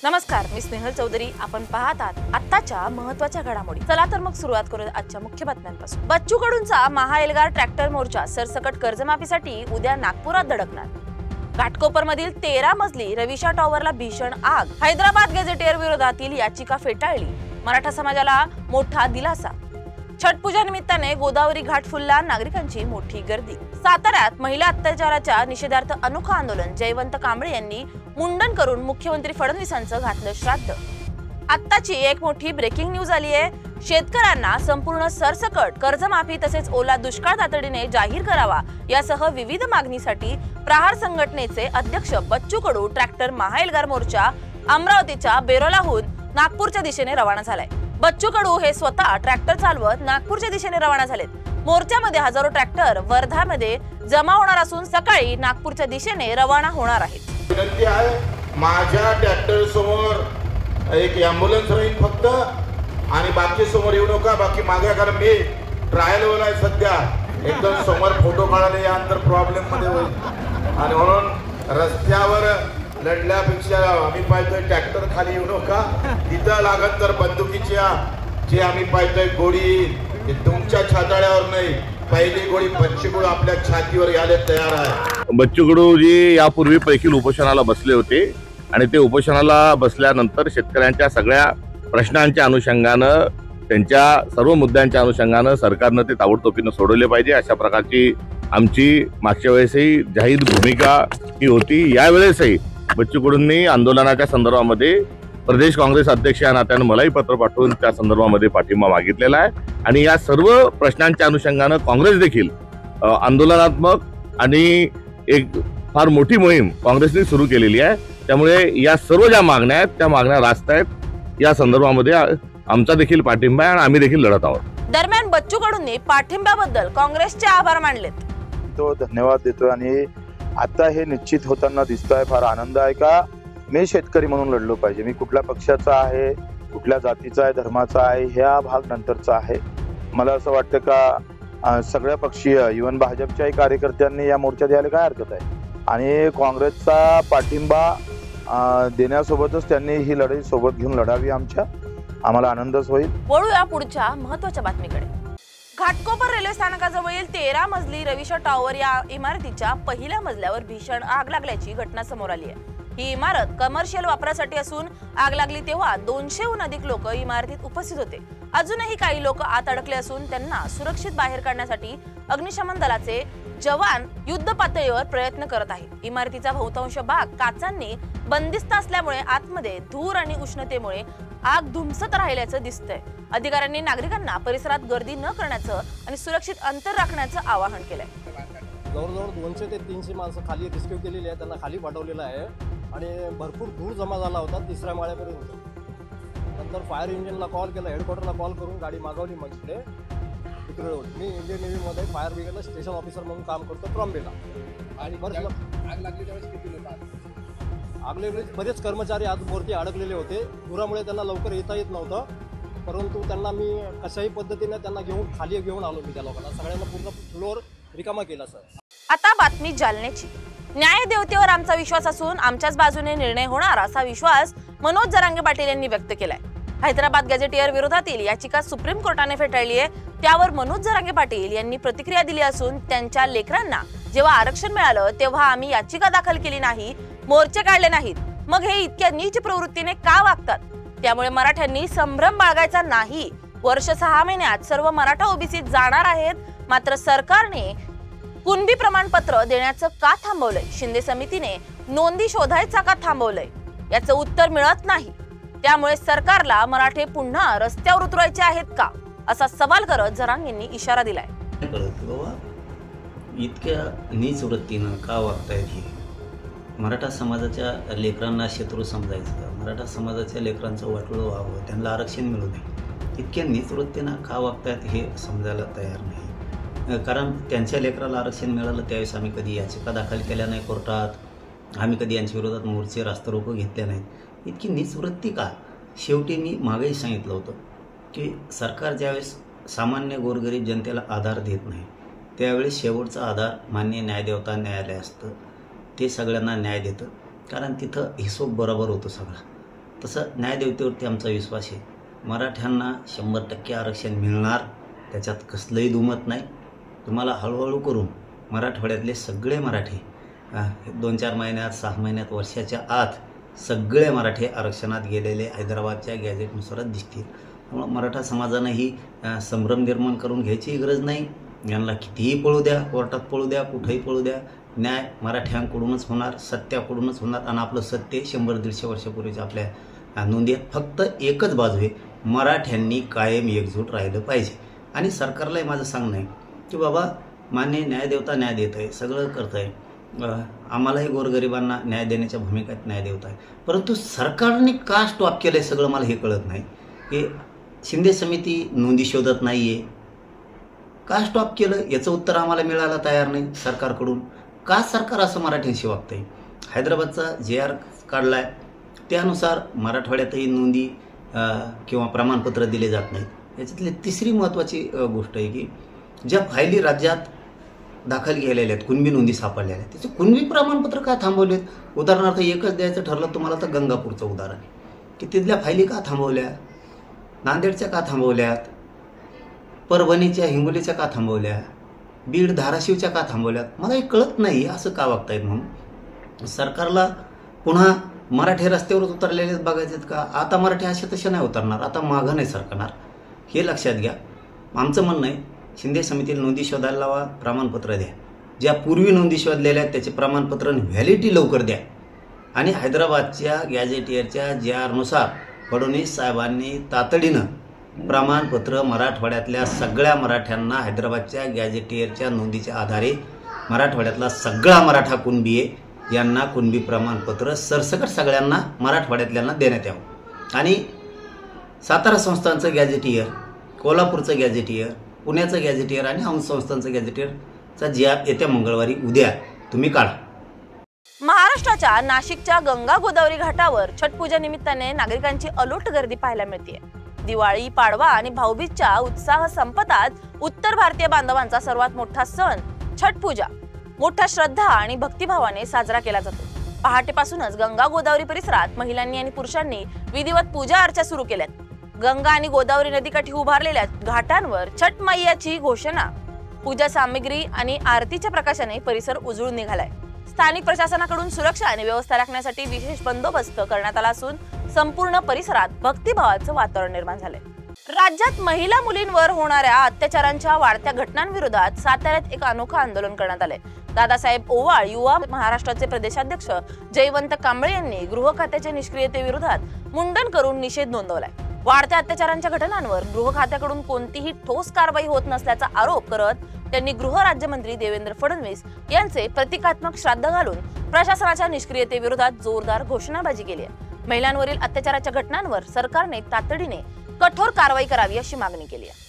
नमस्कार, मी स्नेहल चौधरी. आपण पाहत आहात आत्ताच्या महत्त्वाच्या घडामोडी. चला तर मग सुरुवात करूया आजच्या मुख्य बातम्यांपासून. बच्चू कडूंचा महाएल्गार ट्रॅक्टर मोर्चा सरसकट कर्जमाफीसाठी उद्या नागपुरात धडकणार. घाटकोपरमधील 13 मजली रविशा टॉवरला भीषण आग. हैदराबाद गॅझेटियर विरोधातील याचिका फेटाळली. मराठा समाजाला मोठा दिलासा. छठ पूजा निमित्ताने गोदावरी घाट फुलला. नागरिकांची मोठी गर्दी. साताऱ्यात महिला अत्याचाराच्या निषेधार्थ अनोखा आंदोलन. जयवंत कांबळे यांनी मुंडन करून मुख्यमंत्री फडणवीसांचं घातलं श्राद्ध. आत्ताची एक मोठी ब्रेकिंग न्यूज आली आहे. शेतकऱ्यांना संपूर्ण सरसकट कर्जमाफी तसेच ओला दुष्काळ तातडीने जाहीर करावा यासह विविध मागणीसाठी प्रहार संघटनेचे अध्यक्ष बच्चू कडू ट्रॅक्टर महाएल्गार मोर्चा अमरावतीच्या बेरोलाहून नागपूरच्या दिशेने रवाना झालाय. बच्चू कडू हे स्वतः ट्रॅक्टर चालवत नागपूरच्या दिशेने रवाना झालेत. मोर्चामध्ये हजारो ट्रॅक्टर वर्धामध्ये जमा होणार असून सकाळी नागपूरच्या दिशेने रवाना होणार आहेत. विनंती आहे, माझ्या ट्रॅक्टर समोर एक ॲम्ब्युलन्स राहील फक्त आणि बाकी समोर येऊ नका. बाकी मागे, कारण मी ट्रायलवर आहे सध्या. एकदम समोर फोटो काढायला या अंतर प्रॉब्लेम मध्ये होईल आणि म्हणून रस्त्यावर लढल्यापेक्षा आम्ही पाहतोय ट्रॅक्टर खाली येऊ नका. तिथं लागत तर बंदुकीच्या जे आम्ही पाहतोय गोळी तुमच्या छाताळ्यावर नाही, पहिली गोळी बच्चू कडू आपल्या छातीवर यायला तयार आहे. बच्चू कडू जी यापूर्वी पैकील उपोषणाला बसले होते आणि ते उपोषणाला बसल्यानंतर शेतकऱ्यांच्या सगळ्या प्रश्नांच्या अनुषंगानं, त्यांच्या सर्व मुद्द्यांच्या अनुषंगानं सरकारनं ते ताबडतोबीनं सोडवले पाहिजे अशा प्रकारची आमची मागच्या वेळेसही जाहीर भूमिका ही होती. यावेळेसही बच्चू कडूंनी आंदोलनाच्या संदर्भामध्ये प्रदेश काँग्रेस अध्यक्ष या नात्यानं मलाही पत्र पाठवून त्या संदर्भामध्ये पाठिंबा मागितलेला आहे आणि या सर्व प्रश्नांच्या अनुषंगानं काँग्रेस देखील आंदोलनात्मक आणि एक फार मोठी मोहीम काँग्रेसने सुरू केलेली आहे. त्यामुळे या सर्व ज्या मागण्या आहेत त्या मागण्या रास्त आहेत. या संदर्भामध्ये आमचा देखील पाठिंबा आहे आणि आम्ही देखील लढत आहोत. दरम्यान बच्चू कडूंनी पाठिंब्याबद्दल काँग्रेसचे आभार मानलेत. तो धन्यवाद देतोय आणि आता हे निश्चित होताना दिसतंय. फार आनंद आहे का मी शेतकरी म्हणून लढलो पाहिजे. मी कुठल्या पक्षाचा आहे, कुठल्या जातीचा आहे, धर्माचा आहे, ह्या भाग नंतरचा आहे. मला असं वाटतं का सगळ्या पक्षीय इव्हन भाजपच्याही कार्यकर्त्यांनी या मोर्चात यायला काय हरकत आहे आणि काँग्रेसचा पाठिंबा देण्यासोबतच त्यांनी ही लढाई सोबत घेऊन लढावी. आम्हाला आनंदच होईल. वळूया पुढच्या महत्त्वाच्या बातमीकडे. घाटकोपर रेल्वे स्थानकाजवळील 13 मजली रविशा टॉवर या इमारतीच्या पहिल्या मजल्यावर भीषण आग लागल्याची घटना समोर आली आहे. ही इमारत कमर्शियल वापरासाठी असून आग लागली तेव्हा 200हून अधिक लोक इमारतीत उपस्थित होते. अजूनही काही लोक आत अडकले असून त्यांना सुरक्षित बाहेर काढण्यासाठी अग्निशमन दलाचे जवान युद्ध पातळीवर प्रयत्न करत आहेत. इमारतीचा बहुतांश भाग काचांनी बंदिस्त असल्यामुळे आतमध्ये धूर आणि उष्णतेमुळे आग धुमसत राहिल्याचं दिसतंय. अधिकाऱ्यांनी नागरिकांना परिसरात गर्दी न करण्याचं आणि सुरक्षित अंतर राखण्याचं आवाहन केलंय. जवळजवळ 200 ते 300 माणसं खाली रेस्क्यू केलेली आहे. त्यांना खाली पाठवलेलं आहे आणि भरपूर धूर जमा झाला होता 3ऱ्या माळ्यापर्यंत. नंतर फायर इंजिनला कॉल केला, हेडक्वार्टरला कॉल करून गाडी मागवली. मग इकडे मी इंडियन नेव्हीमध्ये फायर ब्रिगेडला स्टेशन ऑफिसर म्हणून काम करतो ट्रॉम्बेला. आणि आग लागली त्यावेळेस किती लोक आग लागले? बरेच कर्मचारी आज वरती अडकलेले होते. धुरामुळे त्यांना लवकर येता येत नव्हतं, परंतु त्यांना मी कशाही पद्धतीने त्यांना खाली घेऊन आलो. मी त्या लोकांना सगळ्यांना पूर्ण फ्लोअर रिकामा केला. सर, आता बातमी जालन्याची. न्याय देवतेवर आमचा विश्वास असून आमच्याच बाजूने निर्णय होणार असा विश्वास मनोज जरांगे पाटील यांनी व्यक्त केलाय. हैदराबाद गॅझेटियर विरोधातील याचिका सुप्रीम कोर्टाने फेटाळली आहे. त्यावर मनोज जरांगे पाटील यांनी प्रतिक्रिया दिली असून त्यांच्या लेकरांना जेव्हा आरक्षण मिळालं तेव्हा आम्ही याचिका दाखल केली नाही, मोर्चे काढले नाहीत. मग हे इतक्या नीच प्रवृत्तीने का वागतात? त्यामुळे मराठ्यांनी संभ्रम बाळगायचा नाही. वर्ष 6 महिन्यात सर्व मराठा ओबीसीत जाणार आहेत. मात्र सरकारने कुणबी प्रमाणपत्र देण्याचं का थांबवलंय? शिंदे समितीने नोंदी शोधायचा का थांबवलंय? याचं उत्तर मिळत नाही. त्यामुळे सरकारला मराठे पुन्हा रस्त्यावर उतरायचे आहेत का असा सवाल करत जरांगेंनी इशारा दिलाय. इतक्या नीच वृत्तीनं का वागतायत? हे मराठा समाजाच्या लेकरांना शत्रू समजायचं, मराठा समाजाच्या लेकरांचं वाटोळं व्हावं, त्यांना आरक्षण मिळू नये, इतक्या नीच वृत्तीनं का वागतायत हे समजायला तयार नाही. कारण त्यांच्या लेकराला आरक्षण मिळालं त्यावेळेस आम्ही कधी याचिका दाखल केल्या नाही कोर्टात, आम्ही कधी यांच्या विरोधात मोर्चे रास्तारोको घेतले नाहीत. इतकी नीच वृत्ती का? शेवटी मी मागेही सांगितलं होतं की सरकार ज्यावेळेस सामान्य गोरगरीब जनतेला आधार देत नाही त्यावेळेस शेवटचा आधार माननीय न्यायदेवता न्यायालय असतं. ते सगळ्यांना न्याय देतं कारण तिथं हिशोब बरोबर होतो सगळा. तसं न्यायदेवतेवरती आमचा विश्वास आहे. मराठ्यांना 100% आरक्षण मिळणार, त्याच्यात कसलंही दुमत नाही. तुम्हाला हळूहळू करून मराठवाड्यातले सगळे मराठी 2-4 महिन्यात, 6 महिन्यात, वर्षाच्या आत सगळे मराठी आरक्षणात गेलेले हैदराबादच्या गॅजेटनुसारच दिसतील. त्यामुळं मराठा समाजानं ही संभ्रम निर्माण करून घ्यायची गरज नाही. यांना कितीही पळू द्या, कोर्टात पळू द्या, कुठेही पळू द्या, न्याय मराठ्यांकडूनच होणार, सत्याकडूनच होणार. आणि आपलं सत्य 100-150 वर्षापूर्वीच्या आपल्या नोंदी आहेत. फक्त एकच बाजू आहे, मराठ्यांनी कायम एकजूट राहिलं पाहिजे. आणि सरकारलाही माझं सांगणं आहे की बाबा, मान्य न्यायदेवता न्याय देत आहे, सगळं करत आहे, आम्हालाही गोरगरिबांना न्याय देण्याच्या भूमिकेत न्याय देवत आहे. परंतु सरकारने का स्टॉप केलं आहे सगळं मला हे कळत नाही. की शिंदे समिती नोंदी शोधत नाही आहे, का स्टॉप केलं याचं उत्तर आम्हाला मिळायला तयार नाही सरकारकडून. का सरकार असं मराठ्यांशी वागतं आहे? हैदराबादचा JR काढला आहे, त्यानुसार मराठवाड्यातही नोंदी किंवा प्रमाणपत्र दिले जात नाहीत. याच्यातली तिसरी महत्त्वाची गोष्ट आहे की ज्या फायली राज्यात दाखल केलेल्या आहेत, कुणबी नोंदी सापडलेल्या आहेत, त्याचे कुणबी प्रमाणपत्र का थांबवलेत? उदाहरणार्थ एकच द्यायचं ठरलं तुम्हाला तर गंगापूरचं उदाहरण की तिथल्या फायली का थांबवल्या, नांदेडच्या का थांबवल्यात, परभणीच्या हिंगोलीच्या का थांबवल्या, बीड धाराशिवच्या का थांबवल्यात? मला हे कळत नाही असं का वागतायत. म्हणून सरकारला पुन्हा मराठी रस्त्यावरच उतरलेलेच बघायचे आहेत का? आता मराठी असे तसे नाही उतरणार, आता मागं नाही सरकणार, हे लक्षात घ्या. आमचं म्हणणं आहे शिंदे समितीला नोंदी शोधायला लावा, प्रमाणपत्र द्या. ज्या पूर्वी नोंदी शोधलेल्या आहेत त्याचे प्रमाणपत्र व्हॅलिडिटी लवकर द्या. आणि हैदराबादच्या गॅजेटियरच्या JR फडणवीस साहेबांनी तातडीनं प्रमाणपत्र मराठवाड्यातल्या सगळ्या मराठ्यांना, हैदराबादच्या गॅजेटियरच्या नोंदीच्या आधारे मराठवाड्यातला सगळा मराठा कुणबी आहे यांना कुणबी प्रमाणपत्र सरसकट सगळ्यांना मराठवाड्यातल्यांना देण्यात यावं. आणि सातारा संस्थानचं गॅजेटियर, कोल्हापूरचं गॅजेटियर, पुण्याचं गॅजेटियर आणि औंध संस्थानचं गॅजेटियरचा JR येत्या मंगळवारी उद्या तुम्ही काढा. महाराष्ट्राच्या नाशिकच्या गंगा गोदावरी घाटावर छठ पूजा निमित्ताने नागरिकांची अलोट गर्दी पाहायला मिळते. दिवाळी, पाडवा आणि भाऊबीजच्या उत्साह संपतात उत्तर भारतीय बांधवांचा सर्वात मोठा सण छठ पूजा मोठ्या श्रद्धा आणि भक्तिभावाने साजरा केला जातो. पहाटेपासूनच गंगा गोदावरी परिसरात महिलांनी आणि पुरुषांनी विधिवत पूजा अर्चा सुरू केल्यात. गंगा आणि गोदावरी नदीकाठी उभारलेल्या घाटांवर छठ मैयाची घोषणा, पूजा सामग्री आणि आरतीच्या प्रकाशाने परिसर उजळून निघालाय. स्थानिक प्रशासनाकडून सुरक्षा आणि व्यवस्था राखण्यासाठी विशेष बंदोबस्त करण्यात आला असून संपूर्ण परिसरात भक्तिभावाचं वातावरण निर्माण झालंय. राज्यात महिला मुलींवर होणाऱ्या अत्याचारांच्या वाढत्या घटनांविरोधात साताऱ्यात एक अनोखं आंदोलन करण्यात आलंय. दादासाहेब ओवाळ युवा महाराष्ट्राचे प्रदेशाध्यक्ष जयवंत कांबळे यांनी गृह खात्याच्या निष्क्रियतेविरोधात मुंडन करून निषेध नोंदवलाय. वाढत्या अत्याचारांच्या घटनांवर गृह खात्याकडून कोणतीही ठोस कारवाई होत नसल्याचा आरोप करत त्यांनी गृह राज्यमंत्री देवेंद्र फडणवीस यांचे प्रतिकात्मक श्राद्ध घालून प्रशासनाच्या निष्क्रियतेविरोधात जोरदार घोषणाबाजी केली आहे. महिलांवरील अत्याचाराच्या घटनांवर सरकारने तातडीने कठोर कारवाई करावी अशी मागणी केली आहे.